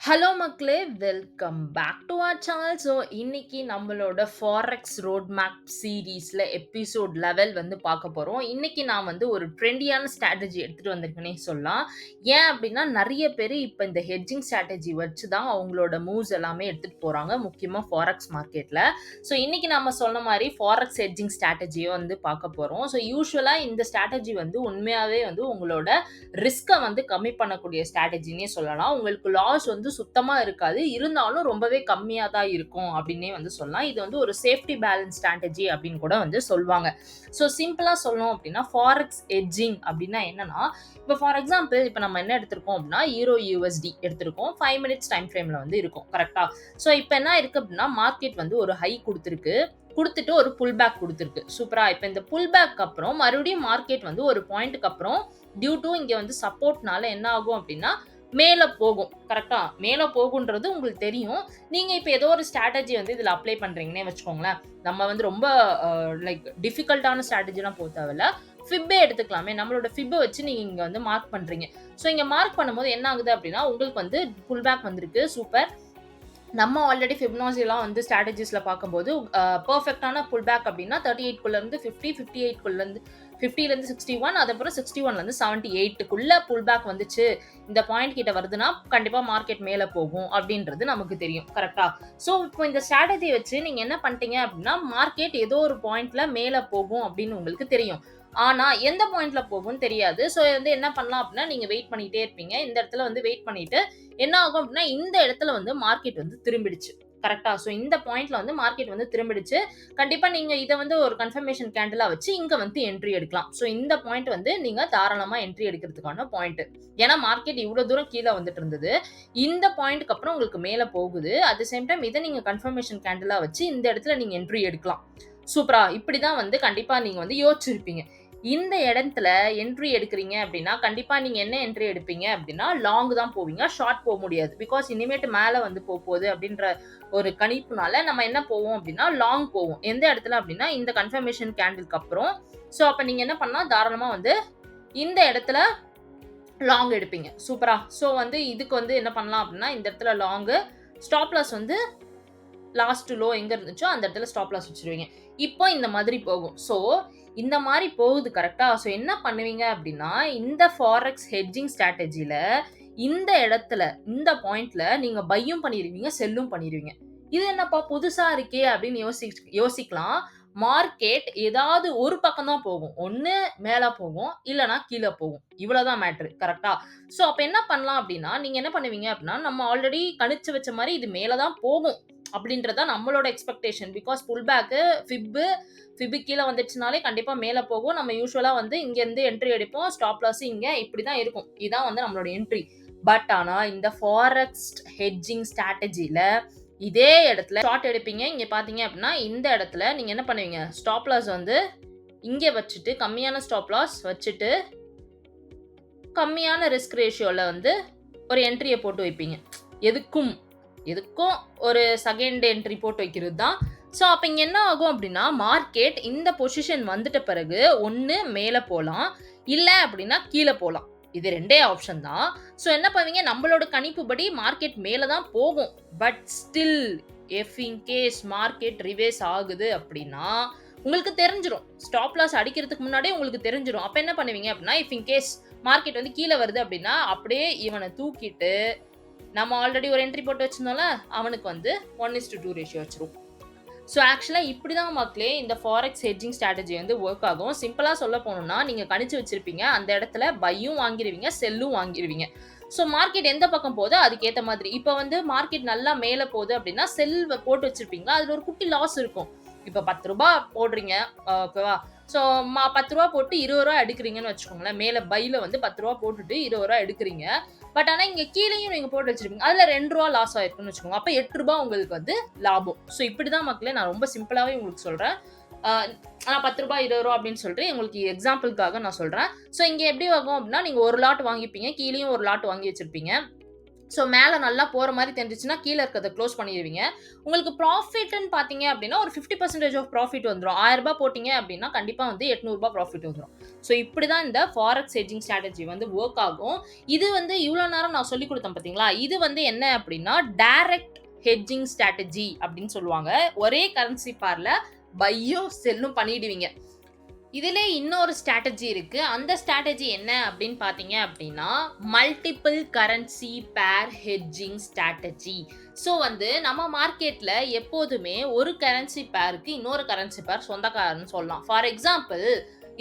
Hello மக்களே! Welcome back to our channel. இன்னைக்கு நம்மளோட ஃபாரெக்ஸ் ரோட் மேப் சீரிஸ்ல எபிசோட் 11 வந்து பார்க்க போறோம். இன்னைக்கு நான் வந்து ஒரு ட்ரெண்டியான ஸ்ட்ராட்டஜி எடுத்துட்டு வந்திருக்கேன்னே சொல்லலாம். ஏன் அப்டின்னா, நெறைய பேரு இப்ப இந்த ஹெட்ஜிங் ஸ்ட்ராட்டஜி வச்சு தான் அவங்களோட மூவ்ஸ் எல்லாமே எடுத்துட்டு போறாங்க. முக்கியமா ஃபாரெக்ஸ் மார்க்கெட்ல. இன்னைக்கு நம்ம சொன்ன மாரி ஃபாரெக்ஸ் ஹெட்ஜிங் ஸ்ட்ராட்டஜிய வந்து பார்க்க போறோம். யூசுவலா இந்த ஸ்ட்ராட்டஜி வந்து உண்மையாவே வந்து உங்களோட ரிஸ்க்க வந்து கம்மி பண்ணக்கூடிய ஸ்ட்ராட்டஜின்னே சொல்லலாம். உங்களுக்கு லாஸ் வந்து சுத்தமா இருக்காது. இருந்தாலும் ரொம்பவே கம்மியா தான் இருக்கும் அப்டின்னே வந்து சொல்லலாம். இது வந்து ஒரு சேஃப்டி பேலன்ஸ் ஸ்ட்ராட்டஜி அப்டின்னு கூட வந்து சொல்வாங்க. சிம்பிளா சொல்லணும் அப்டின்னா, ஃபாரெக்ஸ் ஹெட்ஜிங் அப்டின்னா என்னன்னா, இப்ப ஃபார் எக்ஸாம்பிள் இப்ப நம்ம என்ன எடுத்திருக்கோம் அப்டின்னா, ஈரோ யுஎஸ்டி எடுத்திருக்கோம். 5 மினிட்ஸ் டைம் ஃப்ரேம்ல வந்து இருக்கும். கரெக்ட்டா? இப்ப என்ன இருக்கு அப்டின்னா, மார்க்கெட் வந்து ஒரு ஹை குடுத்திருக்கு. குடுத்துட்டு ஒரு புல் பேக் குடுத்திருக்கு. சூப்பரா! இப்ப இந்த புல் பேக் அப்புறம் மறுபடியும் மார்க்கெட் வந்து ஒரு பாயிண்ட்க்கு அப்புறம் டியூ டூ இங்க வந்து சப்போர்ட்னால என்ன ஆகும் அப்டின்னா, மேல போகும். கரெக்ட்டா? மேல போகுன்றது உங்களுக்கு தெரியும். நீங்க இப்ப ஏதோ ஒரு ஸ்ட்ராட்டஜி வந்து இதுல அப்ளை பண்றீங்கன்னே வச்சுக்கோங்களேன். நம்ம வந்து ரொம்ப லைக் டிஃபிகல்ட்டான ஸ்ட்ராட்டஜிலாம் போ தேவையில்ல. ஃபிப்பே எடுத்துக்கலாமே. நம்மளோட ஃபிப்ப வச்சு நீங்க இங்க வந்து மார்க் பண்றீங்க. இங்க மார்க் பண்ணும்போது என்ன ஆகுது அப்டின்னா, உங்களுக்கு வந்து புல் பேக் வந்திருக்கு. சூப்பர். நம்ம ஆல்ரெடி ஃபிபனாசிலாம் வந்து ஸ்ட்ராட்டஜிஸ்ல பார்க்கும்போது, பெர்ஃபெக்ட்டான புல் பேக் அப்டின்னா 38 க்குள்ளருந்து 50, 58 க்குள்ளருந்து 50லருந்து 61 அதுக்கப்புறம் 61லருந்து 78க்குள்ள புல் பேக் வந்துச்சு. இந்த பாயிண்ட் கிட்ட வருதுன்னா, கண்டிப்பா மார்க்கெட் மேல போகும் அப்டின்றது நமக்கு தெரியும். கரெக்ட்டா? இப்போ இந்த ஸ்ட்ராட்டஜிய வச்சு நீங்க என்ன பண்ட்டீங்க அப்டின்னா, மார்க்கெட் ஏதோ ஒரு பாயிண்ட்ல மேல போகும் அப்டின்னு உங்களுக்கு தெரியும். ஆனா, எந்த பாயிண்ட்ல போகும்னு தெரியாது. வந்து என்ன பண்ணலாம் அப்டின்னா, நீங்க வெயிட் பண்ணிட்டே இருப்பீங்க. இந்த இடத்துல வந்து வெயிட் பண்ணிட்டு, என்ன ஆகும் அப்டின்னா, இந்த இடத்துல வந்து மார்க்கெட் வந்து திரும்பிடுச்சு. கரெக்ட்டா? இந்த பாயிண்ட்ல வந்து மார்க்கெட் வந்து திரும்பிடுச்சு. கண்டிப்பா நீங்க இத வந்து ஒரு கன்ஃபர்மேஷன் கேண்டிலா வச்சு இங்க வந்து என்ட்ரி எடுக்கலாம். இந்த பாயிண்ட் வந்து நீங்க தாராளமா என்ட்ரி எடுக்கிறதுக்கான பாயிண்ட். ஏன்னா மார்க்கெட் இவ்ளோ தூரம் கீழ வந்துட்டு இருந்தது. இந்த பாயிண்ட்க்கு அப்புறம் உங்களுக்கு மேல போகுது. அட் த சேம் டைம் இத நீங்க கன்ஃபர்மேஷன் கேண்டிலா வச்சு இந்த இடத்துல நீங்க என்ட்ரி எடுக்கலாம். சூப்பரா! இப்படி தான் வந்து கண்டிப்பா நீங்க வந்து யோசிச்சிருப்பீங்க. இந்த இடத்துல என்ட்ரி எடுக்கிறீங்க அப்படின்னா, கண்டிப்பா நீங்க என்ன என்ட்ரி எடுப்பீங்க அப்படின்னா, லாங் தான் போவீங்க. ஷார்ட் போ முடியாது. பிகாஸ் இனிமேட்டு மேல வந்து போப்போது அப்படின்ற ஒரு கணிப்புனால நம்ம என்ன போவோம் அப்படின்னா, லாங் போவோம். எந்த இடத்துல அப்படின்னா, இந்த கன்ஃபர்மேஷன் கேண்டில்க்கு அப்புறம். அப்ப நீங்க என்ன பண்ணலாம், தாராளமா வந்து இந்த இடத்துல லாங் எடுப்பீங்க. சூப்பரா! வந்து இதுக்கு வந்து என்ன பண்ணலாம் அப்படின்னா, இந்த இடத்துல லாங்கு, ஸ்டாப் லாஸ் வந்து லாஸ்ட் லோ எங்க இருந்துச்சோ, அந்த இடத்துல ஸ்டாப் லாஸ் வச்சுருவீங்க. இப்போ இந்த மாதிரி போகும். இந்த மாரி போகுது கரெக்ட்டா? என்ன பண்ணுவீங்க அப்டின்னா, இந்த ஃபாரெக்ஸ் ஹெட்ஜிங் ஸ்ட்ராட்டஜில இந்த இடத்துல, இந்த பாயிண்ட்ல நீங்க பையும் பண்ணிருவீங்க, செல்லும் பண்ணிருவீங்க. இது என்னப்பா புதுசா இருக்கே! அப்டின்னு யோசிக்கலாம். மார்க்கெட் ஏதாவது ஒரு பக்கம் தான் போகும். ஒண்ணு மேல போகும், இல்லன்னா கீழ போகும். இவ்வளோ தான் மேட்டர். கரெக்ட்டா? அப்ப என்ன பண்ணலாம் அப்டின்னா, நீங்க என்ன பண்ணுவீங்க அப்டின்னா, நம்ம ஆல்ரெடி கணிச்சு வச்ச மாரி இது மேல தான் போகும். அப்படின்றது தான் நம்மளோட எக்ஸ்பெக்டேஷன். பிகாஸ் புல் பேக்கு, ஃபிப் கீழ வந்துச்சுனாலே கண்டிப்பா மேல போகும். நம்ம யூசுவலா வந்து இங்கருந்து என்ட்ரி எடுப்போம். ஸ்டாப் லாஸ் இங்க இப்படி தான் இருக்கும். இதான் வந்து நம்மளோட என்ட்ரி. ஆனா இந்த ஃபாரெக்ஸ் ஹெட்ஜிங் ஸ்ட்ராட்டஜில இதே இடத்துல ஷார்ட் எடுப்பீங்க. இங்க பார்த்தீங்க அப்படின்னா, இந்த இடத்துல நீங்க என்ன பண்ணுவீங்க? ஸ்டாப் லாஸ் வந்து இங்க வச்சுட்டு, கம்மியான ஸ்டாப் லாஸ் வச்சுட்டு, கம்மியான ரிஸ்க் ரேஷியோல வந்து ஒரு என்ட்ரிய போட்டு வைப்பீங்க. எதுக்கும் எதுக்கும் ஒரு செகண்ட் என்ட்ரி போட்டு வைக்கிறது தான். அப்ப இங்க என்ன ஆகும் அப்டின்னா, மார்க்கெட் இந்த பொசிஷன் வந்துட்ட பிறகு, ஒண்ணு மேல போலாம். இல்ல அப்டின்னா கீழ போலாம். இது 2டே ஆப்ஷன் தான். என்ன பண்ணுவீங்க, நம்மளோட கணிப்புப்படி மார்க்கெட் மேல தான் போகும். But still in case market reverse ஆகுது அப்டின்னா, உங்களுக்கு தெரிஞ்சிரும். ஸ்டாப் லாஸ் அடிக்கிறதுக்கு முன்னாடியே உங்களுக்கு தெரிஞ்சிரும். அப்ப என்ன பண்ணுவீங்க அப்டின்னா, இன் கேஸ் மார்க்கெட் வந்து கீழ வருது அப்டின்னா, அப்படியே இவன தூக்கிட்டு நம்ம ஆல்ரெடி ஒரு என்ட்ரி போட்டு வச்சிருந்தோம்ல, அவனுக்கு வந்து 1:2 ரேஷியோ வச்சுருவோம். ஆக்சுவலா இப்படி தான் மக்களே இந்த ஃபாரெக்ஸ் ஹெட்ஜிங் ஸ்ட்ராட்டஜி வந்து வொர்க் ஆகும். சிம்பிளா சொல்ல போணும்னா, நீங்க கணிச்சு வச்சிருப்பீங்க. அந்த இடத்துல பையும் வாங்கிருவீங்க, செல்லும் வாங்கிருவீங்க. மார்க்கெட் எந்த பக்கம் போதோ அதுக்கேத்த மாதிரி. இப்ப வந்து மார்க்கெட் நல்லா மேல போகுது அப்படின்னா, செல் போட்டு வச்சிருப்பீங்க. அதுல ஒரு குட்டி லாஸ் இருக்கும். இப்ப ரூ. 10 போடுறீங்க. ஓகேவா? ஸோ ரூ. 10 போட்டு ரூ. 20 எடுக்குறீங்கன்னு வச்சுக்கோங்களேன். மேல பைல வந்து ரூ. 10 போட்டுட்டு ரூ. 20 எடுக்குறீங்க. ஆனா இங்க கீழயும் நீங்க போட்டு வச்சிருப்பீங்க. அதுல ரூ. 2 லாஸ் ஆயிருக்குன்னு வச்சுக்கோங்க. அப்ப ரூ. 8 உங்களுக்கு வந்து லாபம். இப்படிதான் மக்களே நான் ரொம்ப சிம்பிளாவே உங்களுக்கு சொல்றேன். ஆ நான் ரூ. 10 ரூ. 20 அப்படின்னு சொல்லிட்டு உங்களுக்கு எக்ஸாம்பிள்க்காக நான் சொல்றேன். இங்க எப்படி ஆகும் அப்படின்னா, நீங்க ஒரு லாட் வாங்கிப்பீங்க. கீழயும் ஒரு லாட் வாங்கி வச்சிருப்பீங்க. ஸோ மேல நல்லா போற மாரி தெரிஞ்சுச்சுன்னா, கீழ இருக்கிறத குளோஸ் பண்ணிருவீங்க. உங்களுக்கு ப்ராஃபிட்ன்னு பார்த்தீங்க அப்டின்னா, ஒரு 50% ஆஃப் ப்ராஃபிட் வந்துரும். ரூ. 1000 போட்டீங்க அப்டின்னா, கண்டிப்பா வந்து ரூ. 800 ப்ராஃபிட் வந்துரும். ஸோ இப்படி தான் இந்த ஃபாரெக்ஸ் ஹெட்ஜிங் ஸ்ட்ராட்டஜி வந்து வொர்க் ஆகும். இது வந்து இவ்ளோ நேரம் நான் சொல்லிக் குடுத்தேன் பார்த்தீங்களா? இது வந்து என்ன அப்டின்னா, டைரக்ட் ஹெட்ஜிங் ஸ்ட்ராட்டஜி அப்டின்னு சொல்லுவாங்க. ஒரே கரன்சி பேர்ல பையும், செல்லும் பண்ணிடுவீங்க. இதிலே இன்னொரு ஸ்ட்ராட்டஜி இருக்கு. அந்த ஸ்ட்ராட்டஜி என்ன அப்படின்னு பார்த்தீங்க அப்படின்னா, multiple currency pair hedging strategy. So வந்து நம்ம மார்க்கெட்ல எப்போதுமே ஒரு கரன்சி பேருக்கு இன்னொரு கரன்சி பேர் சொந்தக்காரன்னு சொல்லலாம். ஃபார் எக்ஸாம்பிள்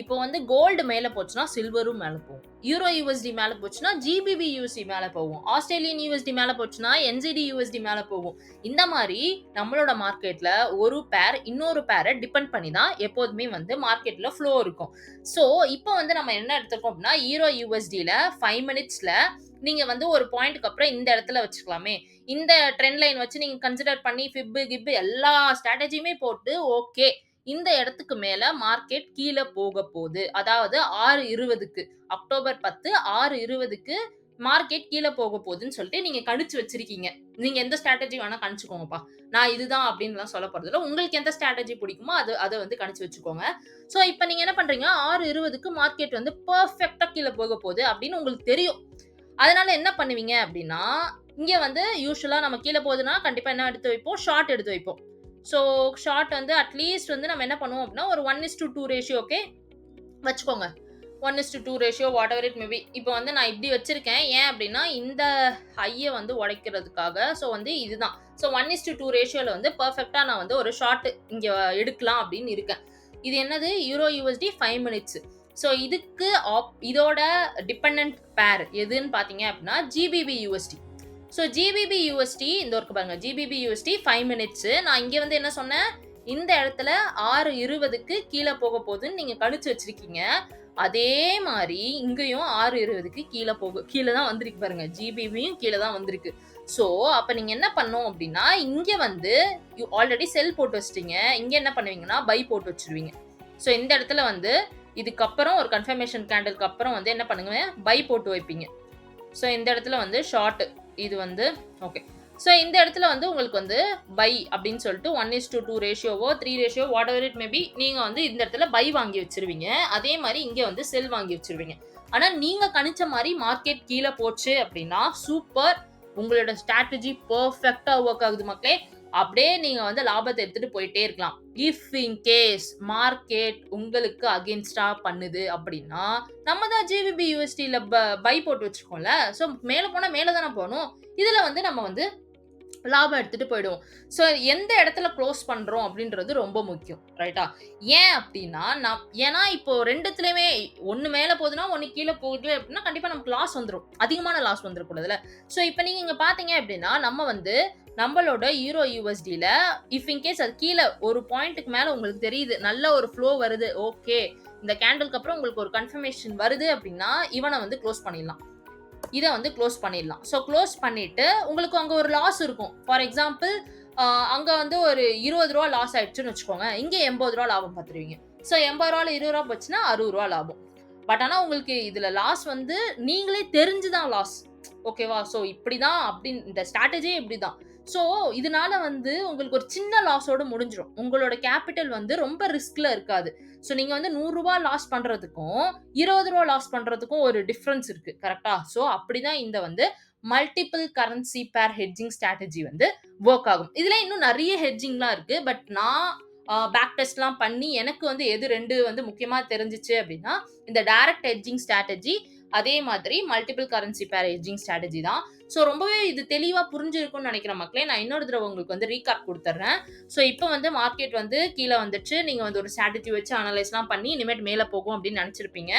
இப்போ வந்து கோல்டு மேல போச்சுன்னா, சில்வரும் மேல போகும். யூரோ யுஎஸ்டி மேல போச்சுன்னா, ஜிபிபி யுஎஸ்டி மேல போகும். ஆஸ்திரேலியன் யுஎஸ்டி மேல போச்சுன்னா, என்சிடி யுஎஸ்டி மேல போகும். இந்த மாரி நம்மளோட மார்க்கெட்ல ஒரு பேர் இன்னொரு பேர டிபெண்ட் பண்ணி தான் எப்போதுமே வந்து மார்க்கெட்ல ஃப்ளோ இருக்கும். ஸோ, இப்போ வந்து நம்ம என்ன எடுத்துருக்கோம் அப்டின்னா, யூரோ யுஎஸ்டில 5 மினிட்ஸ்ல நீங்க வந்து ஒரு பாயிண்ட்க்கு அப்புறம் இந்த இடத்துல வச்சுக்கலாமே. இந்த ட்ரெண்ட் லைன் வச்சு நீங்க கன்சிடர் பண்ணி ஃபிப், கிப் எல்லா ஸ்ட்ராட்டஜியுமே போட்டு ஓகே. இந்த இடத்துக்கு மேல மார்க்கெட் கீழ போக போது. அதாவது 6:20க்கு அக்டோபர் 10 6:20க்கு மார்க்கெட் கீழ போக போதுன்னு சொல்லிட்டு நீங்க கணிச்சு வச்சிருக்கீங்க. நீங்க எந்த ஸ்ட்ராட்டஜி வேணா கணிச்சுக்கோங்கப்பா. நான் இதுதான் அப்டின்னுலாம் சொல்ல போறதில்ல. உங்களுக்கு எந்த ஸ்ட்ராட்டஜி பிடிக்குமோ அத வந்து கணிச்சு வச்சுக்கோங்க. ஸோ இப்ப நீங்க என்ன பண்றீங்க 6:20க்கு மார்க்கெட் வந்து பெர்ஃபெக்ட்டா கீழ போக போது அப்டின்னு உங்களுக்கு தெரியும். அதனால என்ன பண்ணுவீங்க அப்டின்னா, இங்க வந்து யூசுவலா நம்ம கீழ போகுதுன்னா கண்டிப்பா என்ன எடுத்து வைப்போம்? ஷார்ட் எடுத்து வைப்போம். ஸோ ஷார்ட் வந்து அட்லீஸ்ட் வந்து நம்ம என்ன பண்ணுவோம் அப்டின்னா, ஒரு 1:2 ரேஷியோக்கே வச்சுக்கோங்க. 1:2 ratio what ever it may be. இப்போ வந்து நான் இப்படி வச்சிருக்கேன். ஏன் அப்டின்னா, இந்த ஹைய வந்து உடைக்கிறதுக்காக. ஸோ வந்து இதுதான். ஸோ 1:2 ரேஷியோல வந்து பெர்ஃபெக்ட்டா நான் வந்து ஒரு ஷார்ட் இங்க எடுக்கலாம் அப்டின்னு இருக்கேன். இது என்னது? Euro UST 5 minutes. ஸோ இதுக்கு இதோட டிபெண்டன்ட் பேர் எதுன்னு பார்த்தீங்க அப்டின்னா, GBP USD. So GBP UST இந்த இருக்கு பாருங்க. GBP UST 5 minutes. நான் இங்க வந்து என்ன சொன்னேன்? இந்த இடத்துல 6:20க்கு கீழ போக போதுன்னு நீங்க கணிச்சு வச்சிருக்கீங்க. அதே மாரி இங்கேயும் 6:20க்கு கீழ தான் வந்திருக்கு பாருங்க. ஜிபிபியும் கீழ தான் வந்திருக்கு. ஸோ அப்ப நீங்க என்ன பண்ணணும் அப்டின்னா, இங்க வந்து ஆல்ரெடி செல் போட்டு வச்சுட்டீங்க. இங்க என்ன பண்ணுவீங்கன்னா, பை போட்டு வச்சுருவீங்க. ஸோ இந்த இடத்துல வந்து இதுக்கப்புறம் ஒரு கன்ஃபர்மேஷன் கேண்டில்க்கு அப்புறம் வந்து என்ன பண்ணுங்க, பை போட்டு வைப்பீங்க. ஸோ இந்த இடத்துல வந்து ஷார்ட் இது வந்து ஓகே. ஸோ இந்த இடத்துல வந்து உங்களுக்கு வந்து பை அப்படின்னு சொல்லிட்டு 1:2 ரேஷியோவோ 3 ratio what ever it may be நீங்க வந்து இந்த இடத்துல பை வாங்கி வச்சிருவீங்க. அதே மாரி இங்க வந்து செல் வாங்கி வச்சிருவீங்க. ஆனா நீங்க கணிச்ச மாரி மார்க்கெட் கீழ போச்சு அப்படின்னா சூப்பர். உங்களோட ஸ்ட்ராட்டஜி பெர்ஃபெக்ட்டா வொர்க் ஆகுது மக்களே. அப்படியே நீங்க வந்து லாபத்த எடுத்துட்டு போயிட்டே இருக்கலாம். இஃப் இன் கேஸ் மார்க்கெட் உங்களுக்கு அகைன்ஸ்டா பண்ணுது அப்படின்னா, நம்ம தான் ஜிபிபி யுஎஸ்டில பை போட்டு வச்சிருக்கோம்ல. ஸோ மேல போனா மேல தானே போணும். இதுல வந்து நம்ம வந்து லாபம் எடுத்துட்டு போயிடுவோம். ஸோ எந்த இடத்துல குளோஸ் பண்றோம் அப்படின்றது ரொம்ப முக்கியம். ரைட்டா? ஏன் அப்படின்னா, ஏன்னா இப்போ 2த்துலயுமே ஒண்ணு மேல போகுதுன்னா, ஒண்ணு கீழ போகுது அப்படின்னா, கண்டிப்பா நமக்கு லாஸ் வந்துரும். அதிகமான லாஸ் வந்துரக்கூடாதுல்ல. ஸோ இப்ப நீங்க இங்க பார்த்தீங்க அப்படின்னா, நம்ம வந்து நம்மளோட யூரோ யுஎஸ்டில இஃப் இன் கேஸ் அது கீழ ஒரு பாயிண்ட்க்கு மேல உங்களுக்கு தெரியுது. நல்ல ஒரு ஃப்ளோ வருது. ஓகே. இந்த கேண்டில்க்கு அப்புறம் உங்களுக்கு ஒரு கன்ஃபர்மேஷன் வருது அப்படின்னா, இவன வந்து குளோஸ் பண்ணிடலாம். இத வந்து குளோஸ் பண்ணிடலாம். ஸோ குளோஸ் பண்ணிட்டு உங்களுக்கு அங்க ஒரு லாஸ் இருக்கும். ஃபார் எக்ஸாம்பிள் அங்க வந்து ஒரு ரூ. 20 லாஸ் ஆயிடுச்சுன்னு வச்சுக்கோங்க. இங்க ரூ. 80 லாபம் பார்த்துருவீங்க. ஸோ ரூ. 80ல ரூ. 20 போச்சுன்னா ரூ. 60 லாபம். பட் ஆனா உங்களுக்கு இதுல லாஸ் வந்து நீங்களே தெரிஞ்சு தான் லாஸ். ஓகேவா? ஸோ இப்படிதான் இந்த ஸ்ட்ராட்டஜியே இப்படிதான். ஸோ இதனால வந்து உங்களுக்கு ஒரு சின்ன லாஸோட முடிஞ்சிரும். உங்களோட கேப்பிட்டல் வந்து ரொம்ப ரிஸ்க்ல இருக்காது. ஸோ நீங்க வந்து ரூ. 100 லாஸ் பண்றதுக்கும், ரூ. 20 லாஸ் பண்றதுக்கும் ஒரு டிஃபரன்ஸ் இருக்கு. கரெக்ட்டா? ஸோ அப்படிதான் இந்த வந்து multiple currency pair hedging strategy வந்து வொர்க் ஆகும். இதுல இன்னும் நெறைய ஹெட்ஜிங்லாம் இருக்கு. பட் நான் பேக் டெஸ்ட்லாம் பண்ணி எனக்கு வந்து எது 2 வந்து முக்கியமா தெரிஞ்சுச்சு அப்படின்னா, இந்த டைரக்ட் ஹெட்ஜிங் ஸ்ட்ராட்டஜி அதே மாதிரி multiple currency pair hedging strategy தான். ஸோ ரொம்பவே இது தெளிவா புரிஞ்சிருக்கும்னு நெனைக்கிறேன் மக்களே. நான் இன்னொரு தடவ உங்களுக்கு வந்து ரீகேப் குடுத்துர்றேன். ஸோ இப்ப வந்து மார்க்கெட் வந்து கீழ வந்துச்சு. நீங்க வந்து ஒரு ஸ்ட்ராட்டஜி வச்சு அனலைஸ்லாம் பண்ணி இனிமேட்டு மேல போகும் அப்படின்னு நெனச்சிருப்பீங்க.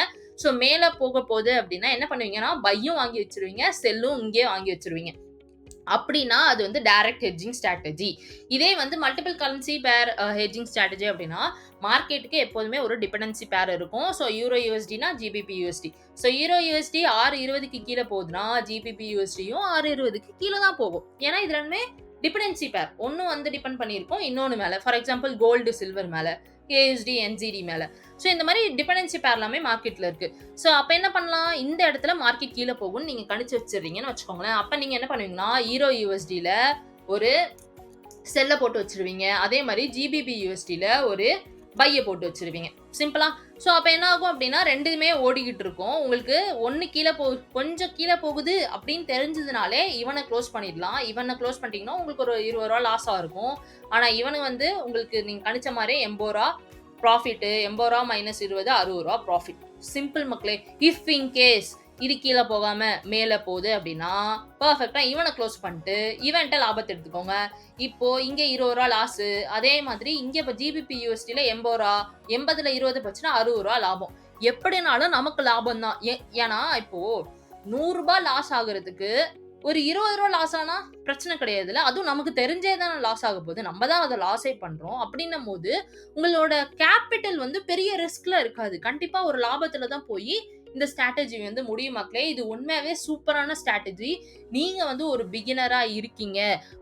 ஸோ மேல போக போது அப்படின்னா என்ன பண்ணுவீங்கன்னா, பையும் வாங்கி வச்சுருவீங்க. செல்லும் இங்கேயே வாங்கி வச்சுருவீங்க. அப்படின்னா அது வந்து டைரக்ட் ஹெட்ஜிங் ஸ்ட்ராட்டஜி. இதே வந்து multiple currency pair hedging strategy அப்படின்னா, மார்க்கெட்டுக்கு எப்போதுமே ஒரு டிபெண்டன்சி பேர் இருக்கும். ஸோ யூரோ யுஎஸ்டினா GBP USD. So euro USD 6:20க்கு கீழ போகுதுன்னா, ஜிபிபி யுஎஸ்டியும் 6:20க்கு கீழ தான் போகும். ஏன்னா இது 2மே டிபெண்டன்சி பேர். ஒண்ணு வந்து டிபெண்ட் பண்ணியிருக்கும் இன்னொன்னு மேல. ஃபார் எக்ஸாம்பிள் கோல்டு, சில்வர் மேல. ஏஎஸ்டி, என்சிடி மேல. ஸோ இந்த மாரி டிபெண்டன்சி பேர் எல்லாமே மார்க்கெட்ல இருக்கு. ஸோ அப்ப என்ன பண்ணலாம்? இந்த இடத்துல மார்க்கெட் கீழ போகும்னு நீங்க கணிச்சு வச்சுடுறீங்கன்னு வச்சுக்கோங்களேன். அப்ப நீங்க என்ன பண்ணுவீங்கன்னா, ஈரோ யுஎஸ்டில ஒரு செல்ல போட்டு வச்சுருவீங்க. அதே மாரி ஜிபிபி யுஎஸ்டில ஒரு பைய போட்டு வச்சுருவீங்க. சிம்பிளா. ஸோ அப்ப என்ன ஆகும் அப்டின்னா 2மே ஓடிக்கிட்டு இருக்கும். உங்களுக்கு 1 கீழ கொஞ்சம் கீழ போகுது அப்டின்னு தெரிஞ்சதுனாலே இவன குளோஸ் பண்ணிடலாம். இவன குளோஸ் பண்ணிட்டீங்கன்னா உங்களுக்கு ஒரு ரூ. 20 லாஸா இருக்கும். ஆனா இவனு வந்து உங்களுக்கு நீங்க கணிச்ச மாரியே ரூ. 80 ப்ராஃபிட். ரூ. 80 மைனஸ் 20 ரூ. 60 ப்ராஃபிட். சிம்பிள் மக்களே. இஃப் இன் கேஸ் இது கீழ போகாம மேல போகுது அப்டின்னா, பெர்ஃபெக்ட்டா இவன குளோஸ் பண்ணிட்டு, இவன்ட்ட லாபத்த எடுத்துக்கோங்க. இப்போ இங்க ரூ. 20 லாஸு. அதே மாதிரி இங்க இப்ப ஜிபிபி யுஎஸ்டில ரூ. 80 80ல 20 போச்சுன்னா ரூ. 60 லாபம். எப்படினாலும் நமக்கு லாபம் தான். ஏன்னா இப்போ ரூ. 100 லாஸ் ஆகுறதுக்கு ஒரு ரூ. 20 லாஸ் ஆனா பிரச்சனை கிடையாதுல்ல. அதுவும் நமக்கு தெரிஞ்சே தான லாஸ் ஆக போகுது. நம்ம தான் அத லாஸே பண்றோம். அப்படின்னும்போது உங்களோட கேப்பிட்டல் வந்து பெரிய ரிஸ்க்ல இருக்காது. கண்டிப்பா ஒரு லாபத்துல தான் போயி இந்த ஸ்ட்ராட்டஜி வந்து முடியும் மக்களே. இது உண்மையாவே சூப்பரான ஸ்ட்ராட்டஜி. நீங்க வந்து ஒரு பிகினரா இருக்கீங்க.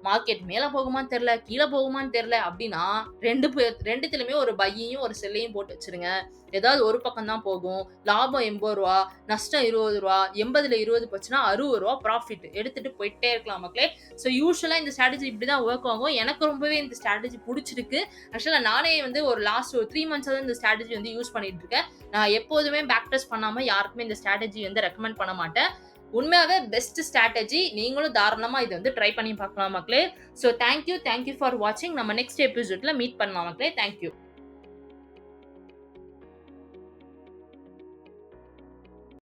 மார்க்கெட் மேல போகுமான்னு தெரியல, கீழ போகுமான்னு தெரியல அப்டின்னா 2த்துலயுமே ஒரு பையையும், ஒரு செல்லையும் போட்டு வச்சுருங்க. ஏதாவது ஒரு பக்கம் தான் போகும். லாபம் ரூ. 80, நஷ்டம் ரூ. 20. 80ல 20 போச்சுன்னா ரூ. 60 ப்ராஃபிட் எடுத்துட்டு போயிட்டே இருக்கலாம் மக்களே. ஸோ யூசுவலா இந்த ஸ்ட்ராட்டஜி இப்படி தான் வொர்க் ஆகும். எனக்கு ரொம்பவே இந்த ஸ்ட்ராட்டஜி புடிச்சிருக்கு. ஆக்சுவலா நானே வந்து ஒரு லாஸ்ட் ஒரு 3 மந்த்ஸா தான் இந்த ஸ்ட்ராட்டஜி வந்து யூஸ் பண்ணிட்டு இருக்கேன். நான் எப்போதுமே பேக் டெஸ்ட் பண்ணாம யாருக்குமே இந்த ஸ்ட்ராட்டஜி வந்து ரெக்கமெண்ட் பண்ண மாட்டேன். உண்மையாவே பெஸ்ட் ஸ்ட்ராட்டஜி. நீங்களும் தாராளமா இத வந்து ட்ரை பண்ணி பார்க்கலாம் மக்களே. ஸோ தேங்க் யூ ஃபார் வாட்சிங். நம்ம நெக்ஸ்ட் எபிசோட்ல மீட் பண்ணலாம் மக்களே. Thank you.